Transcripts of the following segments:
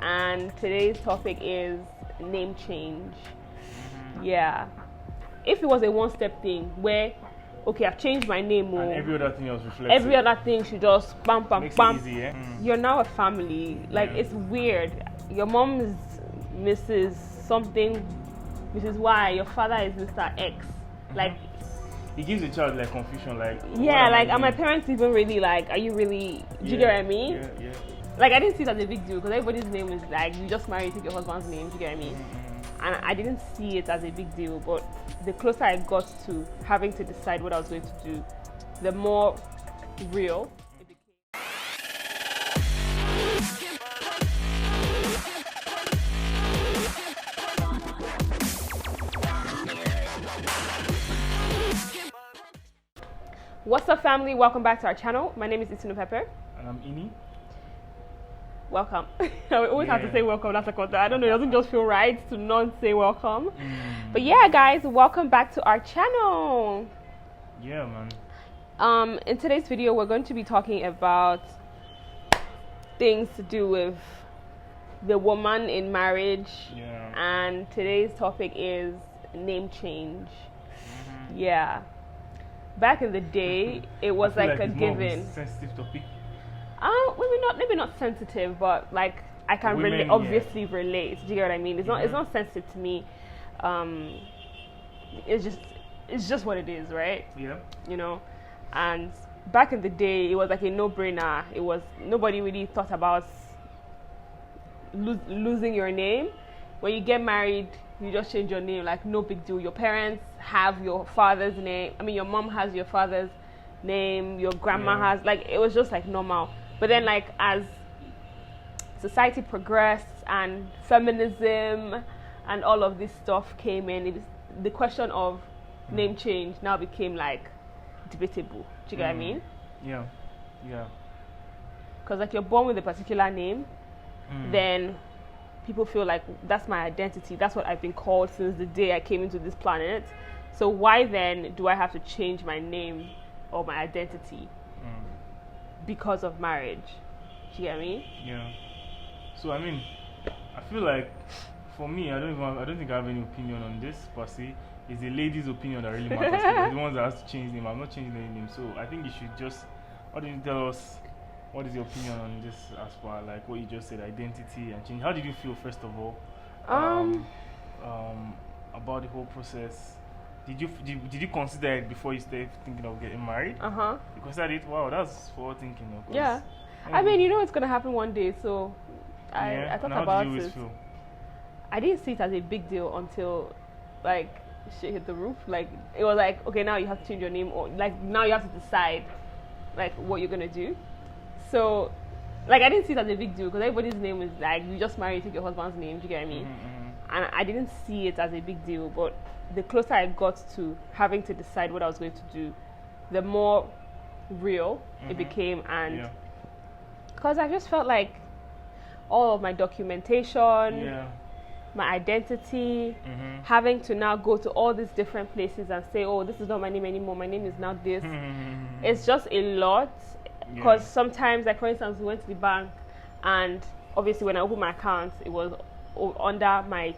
And today's topic is name change. Yeah. If it was a one-step thing where, okay, I've changed my name, And every other thing else reflects every it. other thing should just bam, bam, Makes bam. it easy, You're now a family. Like, Yeah. it's weird. Your mom is Mrs. something, Mrs. Y. Your father is Mr. X. Like, It gives the child like confusion, like yeah, what am I like, are my doing? parents even really like, are you really, do you get what I mean? Yeah. Like, I didn't see it as a big deal because everybody's name is like, you just marry, take your husband's name, do you get what I mean? And I didn't see it as a big deal, but the closer I got to having to decide what I was going to do, the more real it became. What's up, family? Welcome back to our channel. My name is Itunu Pepper. And I'm Ini. Welcome. I always have to Yeah. say welcome. That's a concept. I don't know. It doesn't just feel right to not say welcome. But yeah, guys, welcome back to our channel. Yeah, man. In today's video, we're going to be talking about things to do with the woman in marriage. Yeah. And today's topic is name change. Yeah. Back in the day, it was I feel like a it's more of given. sensitive topic. Maybe not sensitive, but like I can Women, really yeah. obviously relate. Do you get what I mean? It's not sensitive to me. It's just what it is, right? Yeah. You know. And back in the day, it was like a no-brainer. It was nobody really thought about losing your name. When you get married, you just change your name, like no big deal. Your parents have your father's name. I mean, your mom has your father's name. Your grandma Yeah. has, like, it was just like normal. But then, like, as society progressed and feminism and all of this stuff came in, the question of name change now became like debatable. Do you get what I mean? Yeah. Because like you're born with a particular name, then people feel like that's my identity. That's what I've been called since the day I came into this planet. So why then do I have to change my name or my identity because of marriage? Do you get me? Yeah. So I mean, I feel like for me, I don't think I have any opinion on this per se. It's the lady's opinion that really matters. They're the ones that has to change name. I'm not changing any name. So I think you should just. Why don't you tell us what is your opinion on this as far like what you just said, identity and change? How did you feel first of all? About the whole process. Did you consider it before you started thinking of getting married? You considered it? Wow, that's forward thinking. Of course. Yeah. I mean, you know it's gonna happen one day, so I thought and how about did you always it. feel? I didn't see it as a big deal until like shit hit the roof. Like it was like, okay, now you have to change your name, or like now you have to decide like what you're gonna do. So like I didn't see it as a big deal because everybody's name is like, you just marry, take your husband's name. Do you get what I mean? And I didn't see it as a big deal, but the closer I got to having to decide what I was going to do, the more real it became. And because I just felt like all of my documentation, my identity, having to now go to all these different places and say, oh, this is not my name anymore, my name is now this. It's just a lot. Because sometimes, like for instance, we went to the bank, and obviously when I opened my account, it was under my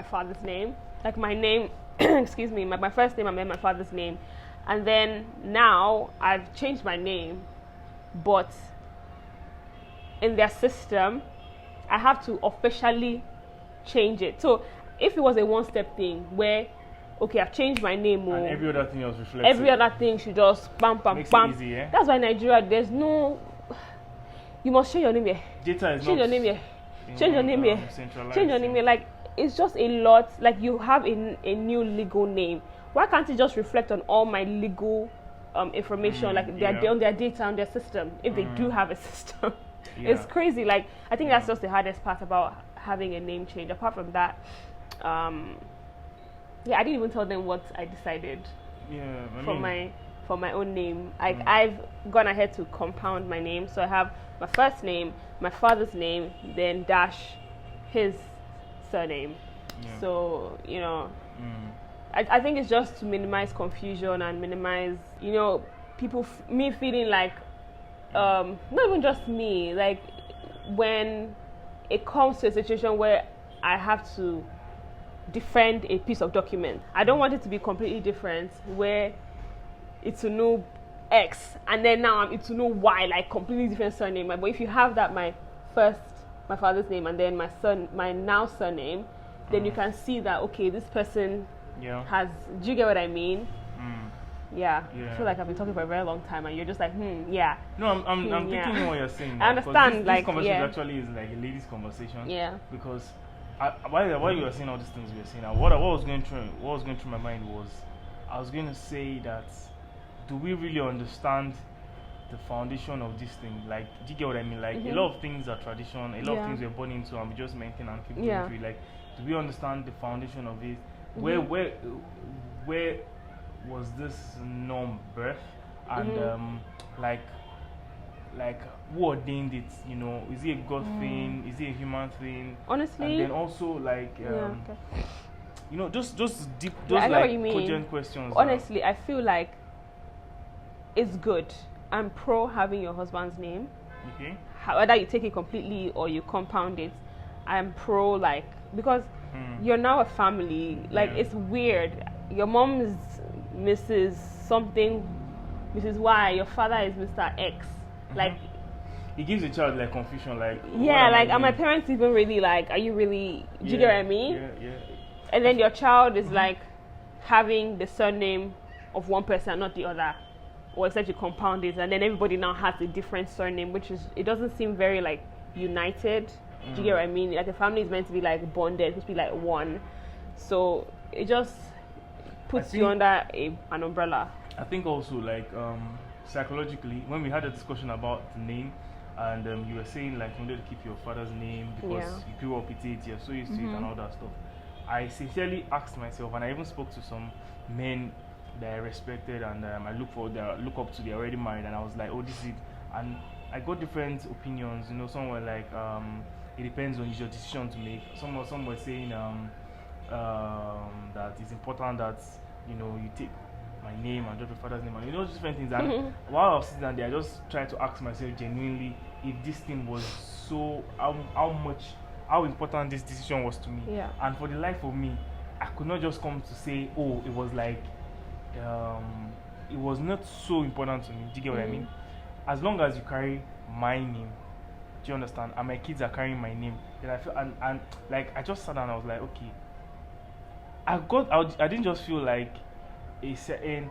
father's name. Like my name, excuse me, my first name and then my father's name. And then now I've changed my name, but in their system, I have to officially change it. So if it was a one-step thing where, okay, I've changed my name, And every other thing else reflects every it. other thing should just bam, bam, Makes it bam. easy, yeah? That's why in Nigeria, there's no, you must change your name here. Data is Change your name here. Change your name here. Centralized, Change your name here. Like, it's just a lot. Like, you have a new legal name. Why can't it just reflect on all my legal information, like on their data, on their system, if they do have a system? It's crazy. Like, I think that's just the hardest part about having a name change. Apart from that, I didn't even tell them what I decided for my own name. Like, I've gone ahead to compound my name, so I have my first name, my father's name, then dash his surname. So you know, I think it's just to minimize confusion and minimize, you know, me feeling like not even just me, like when it comes to a situation where I have to defend a piece of document. I don't want it to be completely different, where it's to know X and then now it's to know Y, like completely different surname. But if you have that, my father's name and then my now surname, then you can see that, okay, this person has. Do you get what I mean? Yeah. I feel like I've been talking for a very long time, and you're just like, yeah. No, I'm thinking what you're saying. I understand. This conversation actually is like a ladies' conversation. Yeah. Because while you were saying all these things we were saying, what was going through my mind was, I was going to say that, do we really understand the foundation of this thing? Like, do you get what I mean? Like, a lot of things are tradition, a lot of things we're born into, and we just maintain and keep going through it. Like, do we understand the foundation of it? Where was this norm birth, and like who ordained it? You know, is it a God thing? Is it a human thing? Honestly, and then also like you know, just deep, like cogent questions. Honestly, I feel like it's good. I'm pro having your husband's name. Okay. Whether you take it completely or you compound it, I'm pro, like, because you're now a family. Like, it's weird. Your mom is Mrs. something, Mrs. Y. Your father is Mr. X. Like, it gives the child like confusion. Like, are my parents even really, like? Are you really? Do you get what I mean? Yeah. And then your child is like having the surname of one person, not the other, or except you compound it, and then everybody now has a different surname, which is, it doesn't seem very like united. Do you get what I mean? Like, the family is meant to be like bonded, it's supposed to be like one. So it just puts you under an umbrella. I think also like psychologically, when we had a discussion about the name, and you were saying like you wanted to keep your father's name because you grew up with it, you're so used to it and all that stuff. I sincerely asked myself, and I even spoke to some men that I respected and I look up to. They're already married, and I was like, oh, this is it. And I got different opinions. You know, some were like, it depends on your decision to make. Some were saying that it's important that, you know, you take my name and drop your father's name, and you know, different things. And while I was sitting there, I just tried to ask myself genuinely if this thing was so how important this decision was to me. And for the life of me, I could not just come to say, oh, it was like it was not so important to me. Do you get what I mean? As long as you carry my name, do you understand? And my kids are carrying my name, then I feel and like I just sat down and I was like, okay. I didn't just feel like a certain.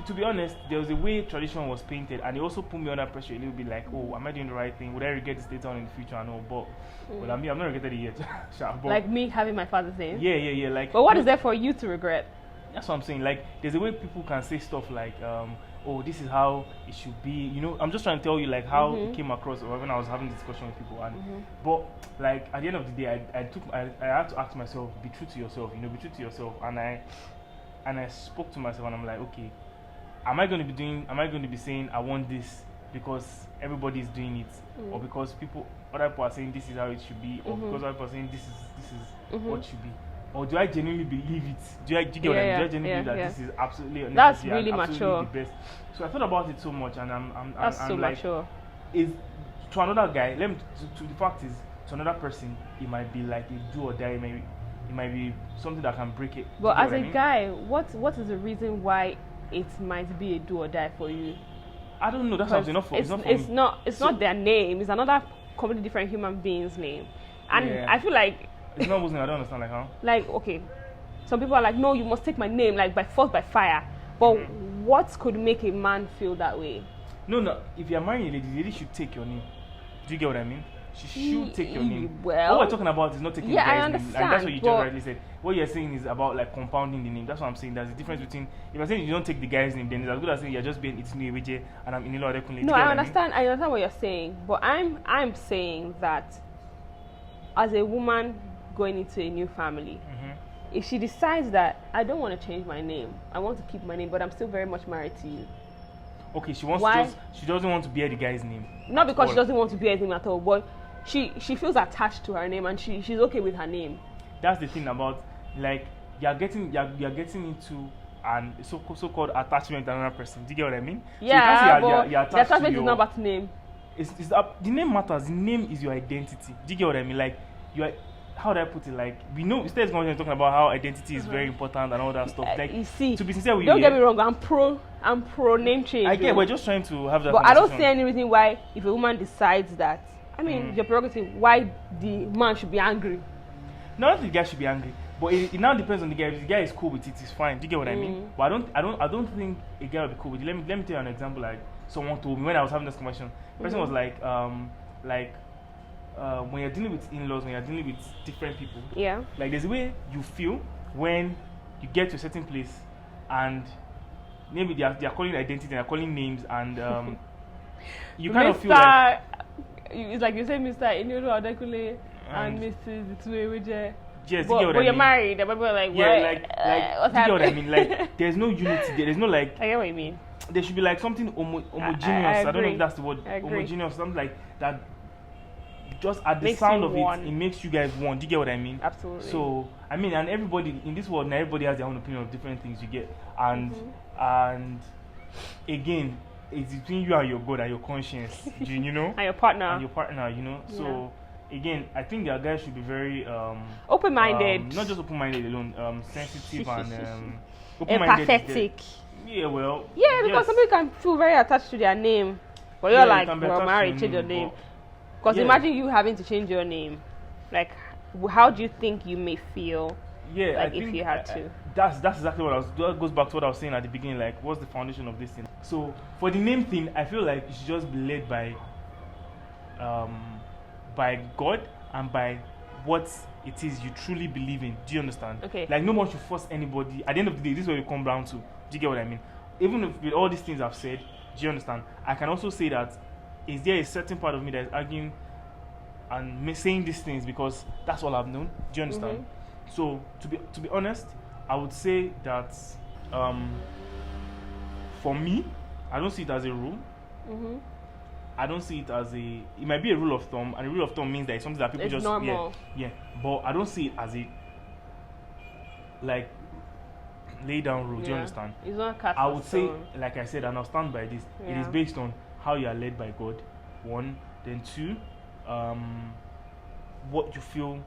To be honest, there was a way tradition was painted, and it also put me under pressure a little bit. Like, oh, am I doing the right thing? Would I regret this later on in the future? I know, but well, I've not regretted it yet. But, like me having my father's name. Yeah. Like, but what is there for you to regret? That's what I'm saying. Like, there's a way people can say stuff like, oh, this is how it should be. You know, I'm just trying to tell you like how it came across, or when I was having discussion with people. And but like at the end of the day, I had to ask myself, be true to yourself. You know, be true to yourself. And I spoke to myself, and I'm like, okay, am I going to be saying I want this because everybody is doing it, or because other people are saying this is how it should be, or because other people are saying this is what should be, or do I genuinely believe it? Do you get what I mean? Do I genuinely believe that this is absolutely necessary? That's really and mature. The best. So I thought about it so much, and I'm so like, mature. Is to another guy. To the fact is, to another person, it might be like a do or die. It might be something that can break it. But as a guy, what is the reason why it might be a do or die for you? I don't know. That's what I'm saying. It's not their name. It's another completely different human being's name, and I feel like it's not Muslim. I don't understand. Like how? Like, okay, some people are like, no, you must take my name, like by force, by fire. But what could make a man feel that way? No. If you're marrying a lady, the lady should take your name. Do you get what I mean? She should take your name. Well, what we're talking about is not taking the guy's I understand, name. And that's what you just rightly said. What you're saying is about like compounding the name. That's what I'm saying. There's a difference between, if I'm saying you don't take the guy's name, then it's as good as saying you're just being Itinu and I'm Inilo Adekunle. No, I understand. I understand what you're saying, but I'm saying that as a woman going into a new family, if she decides that I don't want to change my name, I want to keep my name, but I'm still very much married to you. Okay, she doesn't want to bear the guy's name. Not because she doesn't want to bear his name at all, but she feels attached to her name, and she's okay with her name. That's the thing about, like, you're getting into an so-called attachment to another person. Do you get what I mean? Yeah, so you can't say you're the attachment is not about name. the name matters. The name is your identity. Do you get what I mean? Like, you are. How do I put it? Like, we know instead of talking about how identity is very important and all that stuff. Like, you see, to be sincere with don't you, get me wrong. I'm pro name change. I get. We're just trying to have that. But I don't see any reason why, if a woman decides that, I mean, your prerogative, why the man should be angry. Not that the guy should be angry, but it now depends on the guy. If the guy is cool with it, it's fine. Do you get what I mean? But I don't think a guy will be cool with it. Let me tell you an example. Like, someone told me when I was having this conversation. The person was like, when you're dealing with in-laws, when you're dealing with different people, like there's a way you feel when you get to a certain place and maybe they are calling identity, they're calling names, and you kind of feel like it's like you say Mr. Inyodo Adekule and Mrs. Ituweweje. Yes, but you're married. And people are like, yeah, like you get what I mean? Like, there's no unity there. There's no like. I get what you mean. There should be like something homogeneous. I don't know if that's the word. Homogeneous, something like that. Just at the sound of it makes you guys one. Do you get what I mean? Absolutely. So I mean, and everybody in this world, now everybody has their own opinion of different things you get, and again, it's between you and your God and your conscience, you know, and your partner, you know. Yeah. So again, I think that guys should be very open-minded, not just open-minded alone, sensitive and open-minded. Empathetic. Yeah, well. Yeah, because some people can feel very attached to their name, but you're like, well, married, change your name. Because imagine you having to change your name. Like, how do you think you may feel? Yeah, like if you had to. That's exactly what that goes back to what I was saying at the beginning. Like, what's the foundation of this thing? So for the name thing, I feel like it should just be led by God and by what it is you truly believe in. Do you understand? Okay. Like, no one should force anybody. At the end of the day, this is what we come down to. Do you get what I mean? Even if with all these things I've said, do you understand? I can also say that is there a certain part of me that is arguing and saying these things because that's all I've known? Do you understand? So to be honest, I would say that for me, I don't see it as a rule. I don't see it as it might be a rule of thumb, and a rule of thumb means that it's something that people just normal. Yeah. But I don't see it as a like lay down rule. Do you understand? It's not cast. I would say, like I said, and I'll stand by this. It is based on how you are led by God. One, then two, what you feel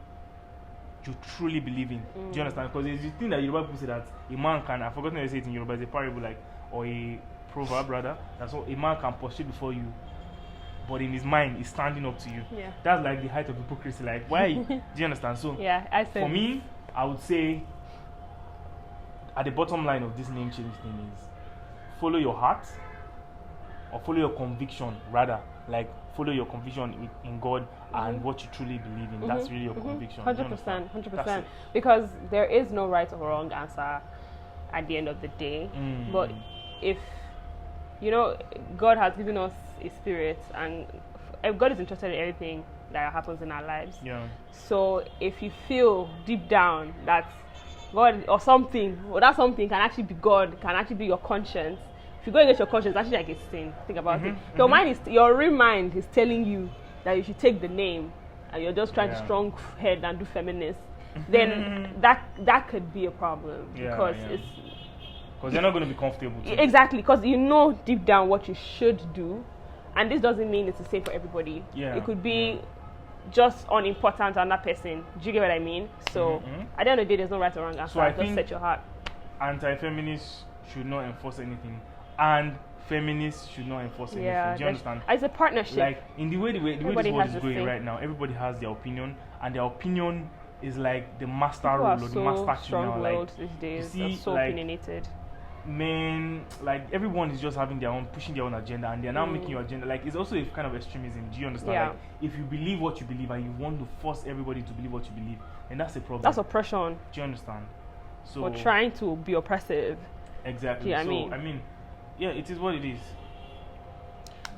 you truly believe in. Do you understand? Because there's the thing that Yoruba people say that a man can, I've forgotten how to say it in Yoruba, it's a parable, like, or a proverb rather, that's what a man can prostrate before you, but in his mind he's standing up to you. That's like the height of hypocrisy. Like, why? Do you understand? So for me, I would say at the bottom line of this name change thing is follow your heart, or follow your conviction rather. Like, follow your conviction in God and what you truly believe in. That's really your conviction. 100%. Because there is no right or wrong answer at the end of the day. But if, you know, God has given us a spirit, and God is interested in everything that happens in our lives. So if you feel deep down that God or something, or that something can actually be God, can actually be your conscience, if you go against your conscience, it's actually like a sin. Think about it. Your real mind is telling you that you should take the name, and you're just trying to strong head and do feminist. Then that could be a problem because they're not going to be comfortable too. Exactly, because you know deep down what you should do, and this doesn't mean it's the same for everybody. It could be just unimportant to another person. Do you get what I mean? So at the end of the day, there's no right or wrong answer. So just set your heart. Anti-feminists should not enforce anything, and feminists should not enforce anything. Do you understand? It's a partnership. Like, in the way this world is going right now, everybody has their opinion, and their opinion is like the master rule or the master key now. Like, these days, you see, so opinionated. Men, like, everyone is just having their own, pushing their own agenda, and they're now making your agenda. Like, it's also a kind of extremism. Do you understand? Like, if you believe what you believe and you want to force everybody to believe what you believe, then that's a problem. That's oppression. Do you understand? So we're trying to be oppressive. Exactly. I mean, yeah, it is what it is.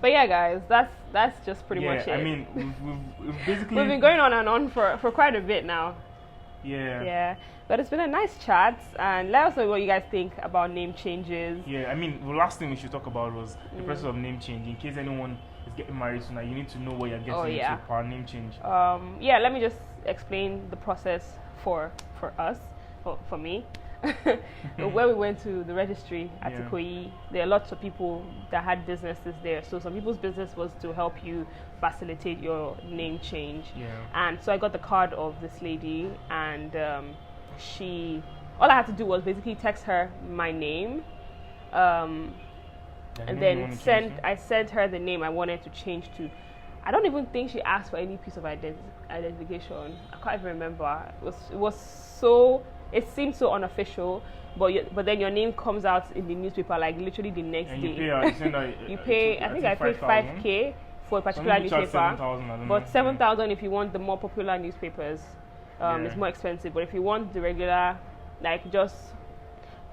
But yeah, guys, that's just pretty much it. I mean, we've basically we've been going on and on for quite a bit now. Yeah. But it's been a nice chat, and let us know what you guys think about name changes. Yeah, I mean, the last thing we should talk about was the process of name change. In case anyone is getting married tonight, you need to know what you're getting into for name change. Let me just explain the process for us, for me. When we went to the registry at Yeah. Ikoyi, there are lots of people that had businesses there. So some people's business was to help you facilitate your name change. Yeah. And so I got the card of this lady, and all I had to do was basically text her my name, and then I sent her the name I wanted to change to. I don't even think she asked for any piece of identification. I can't even remember. It seemed so unofficial, but then your name comes out in the newspaper like literally the next And day. you pay, you send her, You pay. I think I paid 5K for a particular newspaper. 7,000, I don't But know. 7,000 if you want the more popular newspapers, it's more expensive. But if you want the regular, like just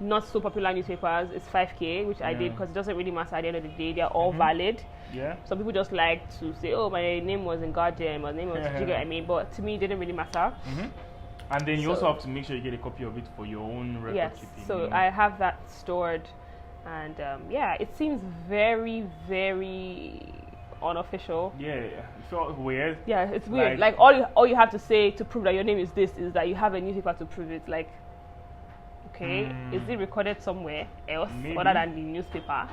not so popular newspapers, it's 5K, which I did because it doesn't really matter at the end of the day. They're all valid. Yeah. Some people just like to say, "Oh, my name was in Guardian, my name was," you get what I mean? But to me, it didn't really matter. And then you also have to make sure you get a copy of it for your own record Yes. keeping. So I have that stored, and it seems very, very unofficial. Yeah, it felt weird. Yeah, it's weird. Like all you have to say to prove that your name is this is that you have a newspaper to prove it. Like, okay, is it recorded somewhere else other than the newspaper?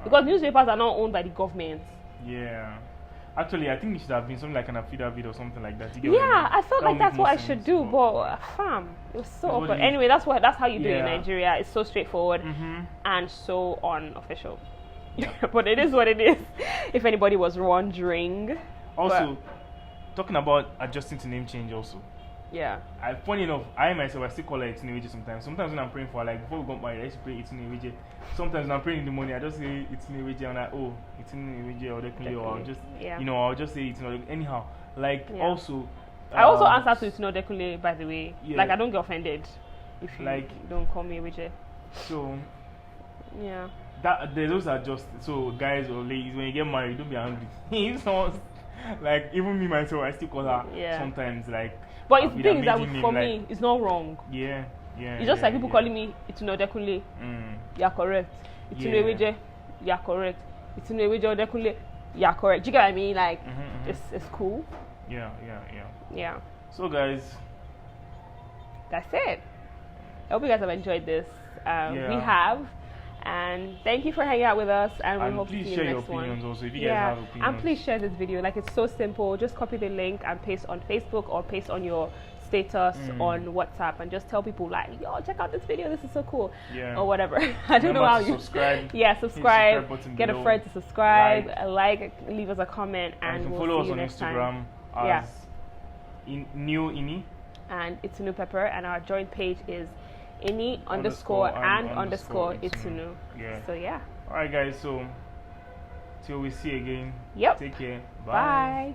Because newspapers are not owned by the government. Yeah. Actually, I think it should have been something like an affidavit or something like that. You get what I mean? I felt like that's what I should do, but fam, it was so awkward. Anyway, that's how you do it in Nigeria. It's so straightforward and so unofficial. Yeah. But it is what it is. If anybody was wondering. Also, talking about adjusting to name change also. Yeah. Funny enough, I myself, I still call her Itineweje sometimes. Sometimes when I'm praying for her, like before we got married, I used to pray Itineweje. Sometimes when I'm praying in the morning, I just say Itineweje and I'm like, oh, Itineweje or Dekunle, or I'll just, I'll just say Itineweje. Anyhow, like also. I also answer to Dekunle, by the way. Yeah. Like I don't get offended if you don't call me Weje. So. Yeah. Those are just, so guys or ladies, when you get married, don't be angry. If someone's, like even me myself, I still call her sometimes like. But it's things that for me, it's not wrong. Yeah. It's just like people calling me Dekunle. You're correct. Itineweje. You're correct. Itineweje or Dekunle. You're correct. Do you get what I mean? Like it's cool. Yeah. So guys, that's it. I hope you guys have enjoyed this. We have. And thank you for hanging out with us, and we hope to see you in the next one. Please share your opinions also if you guys have opinions. And please share this video. Like, it's so simple. Just copy the link and paste on Facebook or paste on your status on WhatsApp, and just tell people like, yo, check out this video. This is so cool. Or whatever. I don't know how you subscribe. Subscribe. Get a friend to subscribe. Leave us a comment, and we'll follow see us you on next Instagram time. as New Ini. And Itunu Pepper, and our joint page is Ini underscore Itunu. Yeah. So yeah. Alright guys, so till we see again. Yep. Take care. Bye.